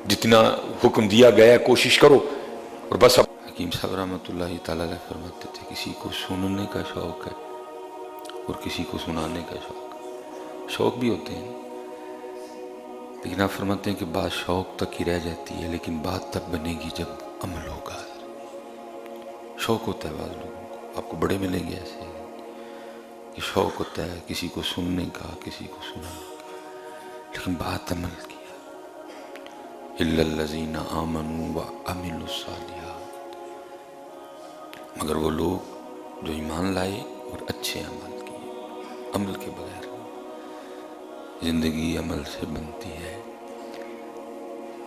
جتنا حکم دیا گیا ہے کوشش کرو اور بس. اب حکیم صاحب رحمۃ اللہ تعالی علیہ فرماتے تھے کسی کو سننے کا شوق ہے اور کسی کو سنانے کا شوق بھی ہوتے ہیں، لیکن آپ فرماتے ہیں کہ بات شوق تک ہی رہ جاتی ہے، لیکن بات تب بنے گی جب عمل ہوگا. شوق ہوتا ہے بعض لوگوں کو، آپ کو بڑے ملیں گے ایسے کہ شوق ہوتا ہے کسی کو سننے کا کسی کو سنانے کا، لیکن بات عمل کی. الا الذین آمنوا وعملوا الصالحات، مگر وہ لوگ جو ایمان لائے اور اچھے عمل کیے. عمل کے بغیر زندگی عمل سے بنتی ہے،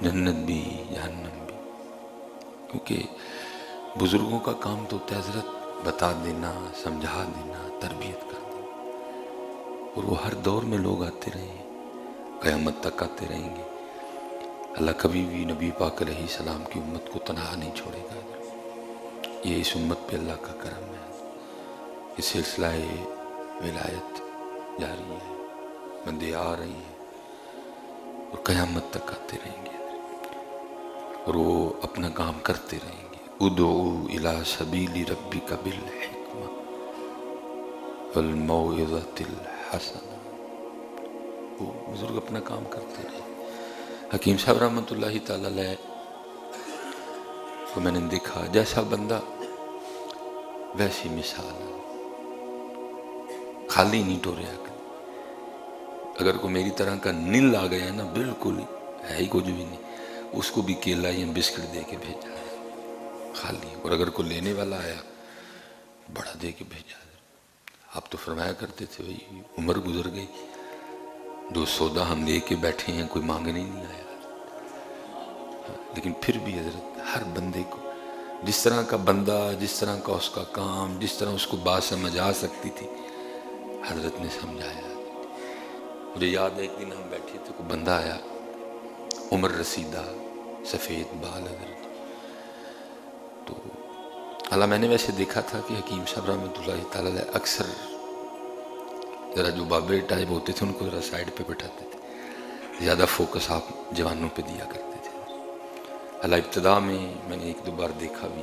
جنت بھی جہنم بھی. کیونکہ بزرگوں کا کام تو ہوتا ہے حضرت بتا دینا، سمجھا دینا، تربیت کر دینا، اور وہ ہر دور میں لوگ آتے رہے ہیں، قیامت تک آتے رہیں گے. اللہ کبھی بھی نبی پاک علیہ السلام کی امت کو تنہا نہیں چھوڑے گا. یہ اس امت پہ اللہ کا کرم ہے. یہ سلسلہ ولایت جاری ہے، بندے آ رہے ہیں اور قیامت تک آتے رہیں گے اور وہ اپنا کام کرتے رہیں گے. ادعو الی سبیل ربک بالحکمہ والموعظۃ الحسنہ. وہ بزرگ اپنا کام کرتے رہے. حکیم صاحب رحمۃ اللہ تعالی علیہ کو میں نے دیکھا، جیسا بندہ ویسی مثال ہے، خالی نہیں ٹوریا. اگر کوئی میری طرح کا نل آ گیا نا، بالکل ہے ہی کچھ بھی نہیں، اس کو بھی کیلا یا بسکٹ دے کے بھیجا ہے خالی. اور اگر کوئی لینے والا آیا بڑا دے کے بھیجا. آپ تو فرمایا کرتے تھے بھائی عمر گزر گئی، جو سودا ہم لے کے بیٹھے ہیں کوئی مانگنے نہیں آیا. لیکن پھر بھی حضرت ہر بندے کو جس طرح کا بندہ، جس طرح کا اس کا کام، جس طرح اس کو بات سمجھ آ سکتی تھی حضرت نے سمجھایا. مجھے یاد ہے ایک دن ہم بیٹھے تھے، کوئی بندہ آیا، عمر رسیدہ، سفید بال حضرت. تو اللہ میں نے ویسے دیکھا تھا کہ حکیم صاحب رحمۃ اللہ تعالی علیہ اکثر ذرا جو بابے ٹائپ ہوتے تھے ان کو ذرا سائڈ پہ بٹھاتے تھے، زیادہ فوکس آپ جوانوں پہ دیا کرتے تھے. اللہ ابتدا میں نے ایک دو بار دیکھا بھی،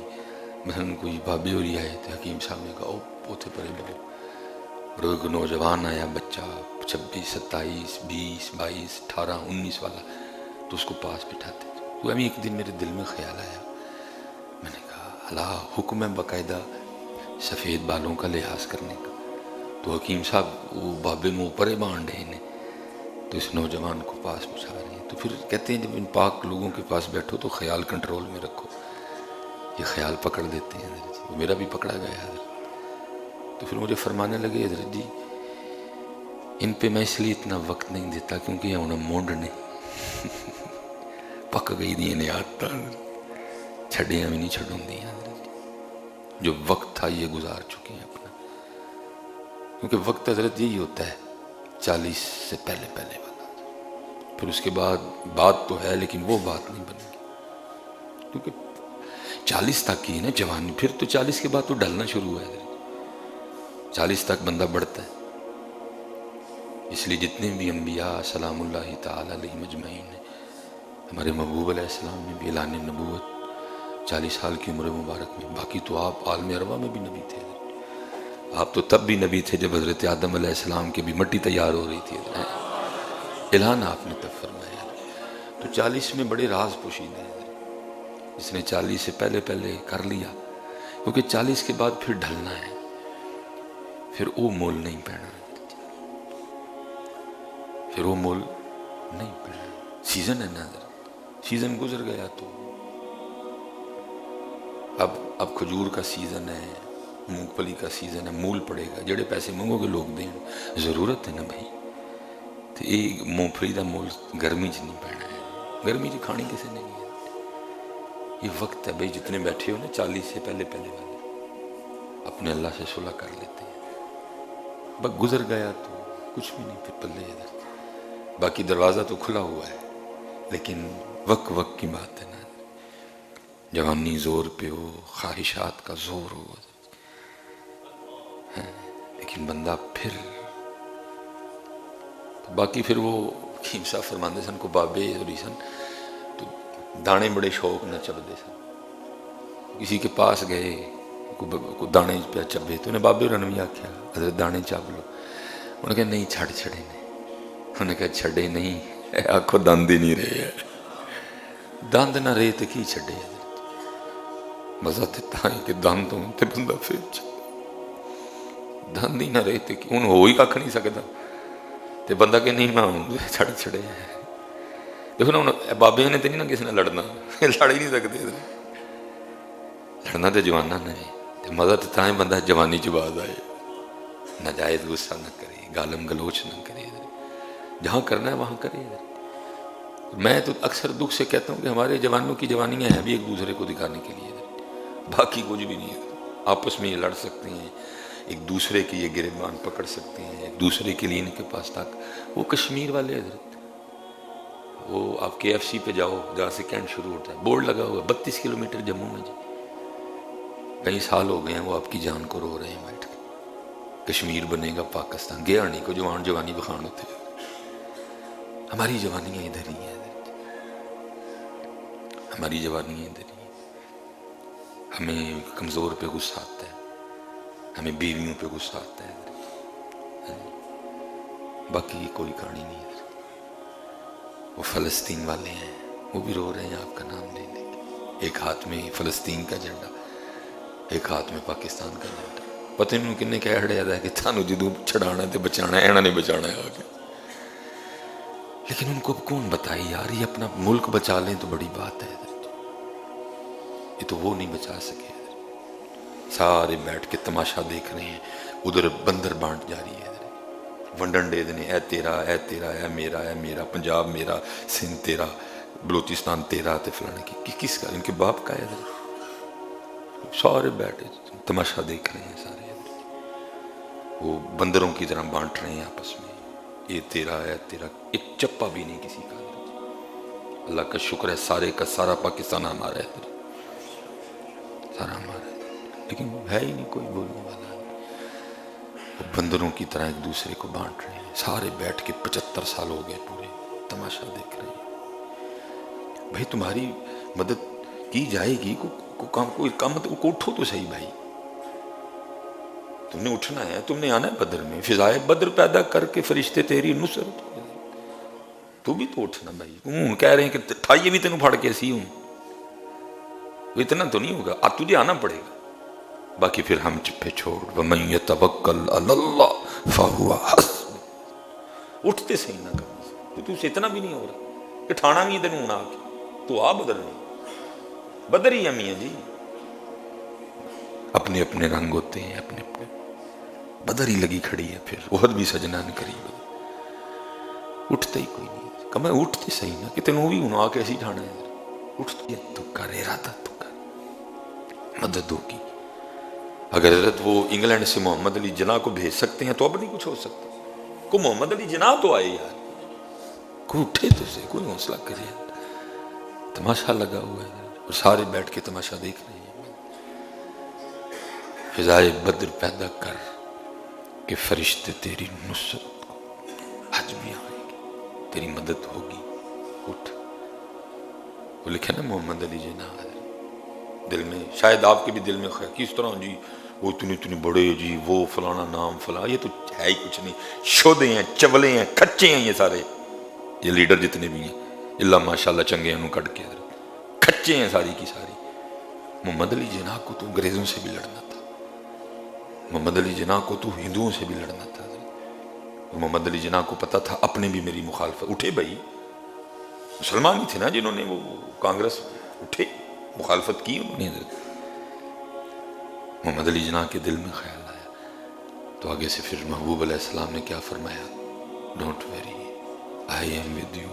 مثلاً کوئی بابے ہو رہی آئے تھے، حکیم صاحب نے کہا او پوتے پرے بابو، اور ایک نوجوان آیا بچہ 26 27 20 22 18 19 والا، تو اس کو پاس بٹھاتے تھے. وہ ابھی ایک دن میرے دل میں خیال آیا، میں نے کہا اللہ حکم ہے باقاعدہ سفید بالوں کا لحاظ کرنے کا، تو حکیم صاحب وہ بابے منہ اوپر بانڈ ہیں انہیں، تو اس نوجوان کو پاس بٹھا رہے ہیں. تو پھر کہتے ہیں جب ان پاک لوگوں کے پاس بیٹھو تو خیال کنٹرول میں رکھو. یہ خیال پکڑ لیتے ہیں حضرت جی، میرا بھی پکڑا گیا حضرت. تو پھر مجھے فرمانے لگے حضرت جی ان پہ میں اس لیے اتنا وقت نہیں دیتا کیونکہ یہ انہیں مونڈ نے پک گئی دی انہیں آتا چھڑیاں بھی نہیں چھڑوں دیا. جو وقت تھا یہ گزار چکے ہیں اپنا، کیونکہ وقت حضرت یہی ہوتا ہے 40 سے پہلے والا. پھر اس کے بعد بات تو ہے لیکن وہ بات نہیں بنے گی، کیونکہ 40 تک ہی ہے نا جوانی، پھر تو 40 کے بعد تو ڈھلنا شروع ہے. 40 تک بندہ بڑھتا ہے. اس لیے جتنے بھی انبیاء سلام اللہ تعالی علیہ مجمعین ہیں، ہمارے محبوب علیہ السلام نے بھی اعلان نبوت 40 سال کی عمر مبارک میں، باقی تو آپ عالم ارواح میں بھی نبی تھے. آپ تو تب بھی نبی تھے جب حضرت آدم علیہ السلام کی بھی مٹی تیار ہو رہی تھی، اعلان آپ نے تب فرمایا. تو 40 میں بڑے راز پوشیدہ ہیں. جس نے 40 سے پہلے کر لیا، کیونکہ 40 کے بعد پھر ڈھلنا ہے، پھر وہ مول نہیں پڑنا، پھر وہ مول نہیں پڑنا. سیزن ہے نا، سیزن گزر گیا تو اب کھجور کا سیزن ہے، مونگ پھلی کا سیزن ہے، مول پڑے گا. جڑے پیسے منگو گے لوگ دیں، ضرورت ہے نا بھائی. تو یہ مونگ پھلی کا مول گرمی چ نہیں پینا ہے، گرمی چ کھانی کسی نے نہیں ہے. یہ وقت ہے بھائی، جتنے بیٹھے ہو نا 40 سے پہلے والے اپنے اللہ سے صلح کر لیتے ہیں. بس گزر گیا تو کچھ بھی نہیں پھر پلے ادھر. باقی دروازہ تو کھلا ہوا ہے، لیکن وقت کی بات ہے نا. جوانی زور پہ ہو، خواہشات کا زور ہو، لیکن بندہ پھر باقی پھر وہ حکیم صاحب فرماندے سن کو بابے ہوئی سن، تو دانے بڑے شوق نہ چبدے سن. کسی کے پاس گئے کو دانے پہ چبے تو انہیں بابے ہوراں بھی آکھیا حضرت دانے چب لو. انہیں کہا نہیں چھڑ چھڑے نے. انہیں کہا چھڑے نہیں آکھو دند ہی نہیں رہے. دند نہ رہے تو کی چھڑے. مزہ تے تائیں کہ دند ہوں تے بندہ پھر دند ہی نہ رہے تے انہوں ہو ہی کھ نہیں سکتا تے بندہ کہ نہیں میں چھڑ چھڑے. دیکھو نا بابے نے تو نہیں نا کسی نے لڑنا, لڑ ہی نہیں سکتے. لڑنا تو جوانہ نے مزہ تو تائیں بندہ جوانی چ باز آئے. ناجائز غصہ نہ کرے, گالم گلوچ نہ کرے, جہاں کرنا ہے وہاں کرے. میں تو اکثر دکھ سے کہتا ہوں کہ ہمارے جوانوں کی جوانیاں ہیں بھی ایک دوسرے کو دکھانے کے لیے, باقی کچھ بھی نہیں ہے. آپس میں یہ لڑ سکتے ہیں, ایک دوسرے کی یہ گریبان پکڑ سکتے ہیں, ایک دوسرے کے لیے ان کے پاس تک. وہ کشمیر والے حضرت, وہ آپ KFC پہ جاؤ جہاں سے کینٹ شروع ہوتا ہے, بورڈ لگا ہوا 32 کلومیٹر جموں میں جی. کئی سال ہو گئے ہیں وہ آپ کی جان کو رو رہے ہیں بیٹھ کے. کشمیر بنے گا پاکستان, گیا نہیں کو جوانی بخان ہوتے. ہماری جوانیاں ادھر ہی ہیں, ہماری جوانیاں ادھر ہی ہیں. ہمیں کمزور پہ غصہ آتا ہے, ہمیں بیویوں پہ غصہ آتا ہے. باقی کوئی کہانی نہیں ہے. وہ فلسطین والے ہیں, وہ بھی رو رہے ہیں آپ کا نام لے لے کے. ایک ہاتھ میں فلسطین کا جھنڈا, ایک ہاتھ میں پاکستان کا جھنڈا. پتہ نہیں کنے کہہ ہڑیا ہے کہ تھانو جدوں چھڑانا تے بچانا ہے, اینا نہیں بچانا ہے آگے. لیکن ان کو کون بتائے یار, یہ اپنا ملک بچا لیں تو بڑی بات ہے. یہ تو وہ نہیں بچا سکے. سارے بیٹھ کے تماشا دیکھ رہے ہیں, ادھر بندر بانٹ جاری ہے. ونڈن دے دینے, اے تیرا اے تیرا اے میرا اے میرا, پنجاب میرا, سندھ تیرا, بلوچستان تیرا, تے فلانے کی کس کا, ان کے باپ کا ہے. سارے بیٹھے تماشا دیکھ رہے ہیں سارے. وہ بندروں کی طرح بانٹ رہے ہیں آپس میں, یہ تیرا ہے تیرا. ایک چپا بھی نہیں کسی کا. اللہ کا شکر ہے سارے کا سارا پاکستان ہمارا ہے, سارا ہمارا ہے. لیکن ہے ہی نہیں کوئی بولنے والا. وہ بندروں کی طرح ایک دوسرے کو بانٹ رہے ہیں. سارے بیٹھ کے 75 سال ہو گئے پورے تماشا دیکھ رہے ہیں. بھائی تمہاری مدد کی جائے گی, کوئی کام کو اٹھو تو صحیح بھائی. تم نے اٹھنا ہے, تم نے آنا ہے بدر میں, فضائے بدر پیدا کر کے فرشتے تیری نصرت. تو بھی تو اٹھنا بھائی. کہہ رہے ہیں کہ ٹھائیے بھی تینوں پھاڑ کے ایسی ہوں, اتنا تو نہیں ہوگا, تجھے آنا پڑے گا. باقی پھر ہم چپے چھوڑ, وَمَن يَتَوَكَّلْ عَلَى اللَّهِ فَهُوَ حَسْبُهُ. اٹھتے صحیح نہ کر, تو اتنا بھی نہیں ہو رہا کہ ٹھانا بھی تینوں ہونا. تو آ بدر میں, بدر ہی ہم ہی ہیں جی. اپنے اپنے رنگ ہوتے ہیں, اپنے اپنے. بدر ہی لگی کھڑی ہے, پھر احد بھی سجنا نہ کری. اٹھتے ہی کوئی نہیں. کہ میں اٹھتے صحیح نہ, کہ تینوں بھی ہونا آ کے ایسی ٹھانا ہے. اٹھتے تو کر, ارادہ تو کر, مدد ہوگی. اگر حضرت وہ انگلینڈ سے محمد علی جناح کو بھیج سکتے ہیں تو اب نہیں کچھ ہو سکتا. کو محمد علی جناح تو آئے یار, کوئی اٹھے تو سے, کوئی حوصلہ کرے. تماشا لگا ہوا ہے اور سارے بیٹھ کے تماشا دیکھ رہے ہیں. فضائے بدر پیدا کر کہ فرشتے تیری نصرت کو, حج بھی آئیں گے, تیری مدد ہوگی. اٹھ. وہ لکھے نا محمد علی جناح دل میں, شاید آپ کے بھی دل میں خیر کس طرح جی وہ اتنی بڑے جی, وہ فلانا نام فلاں, یہ تو ہے ہی کچھ نہیں. شودے ہیں, چولے ہیں, کچے ہیں یہ سارے. یہ لیڈر جتنے بھی ہیں اللہ ماشاءاللہ چنگے ہیں, انہوں کٹ کے کچے ہیں ساری کی ساری. محمد علی جناح کو تو انگریزوں سے بھی لڑنا تھا, محمد علی جناح کو تو ہندوؤں سے بھی لڑنا تھا. محمد علی جناح کو پتا تھا اپنے بھی میری مخالفت. اٹھے بھائی, مسلمان ہی تھے نا جنہوں نے وہ کانگریس اٹھے, مخالفت کی انہوں نے. محمد علی جناح کے دل میں خیال آیا تو آگے سے پھر محبوب علیہ السلام نے کیا فرمایا, don't worry, I am with you.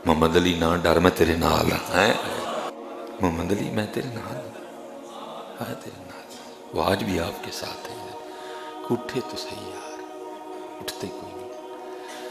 Muhammad Ali نہ ڈر, میں تیرے نال ہیں. محمد علی میں تیرے نال ہوں, تیرے نال. وہ آج بھی آپ کے ساتھ ہے. اٹھے تو صحیح یار, اٹھتے کوئی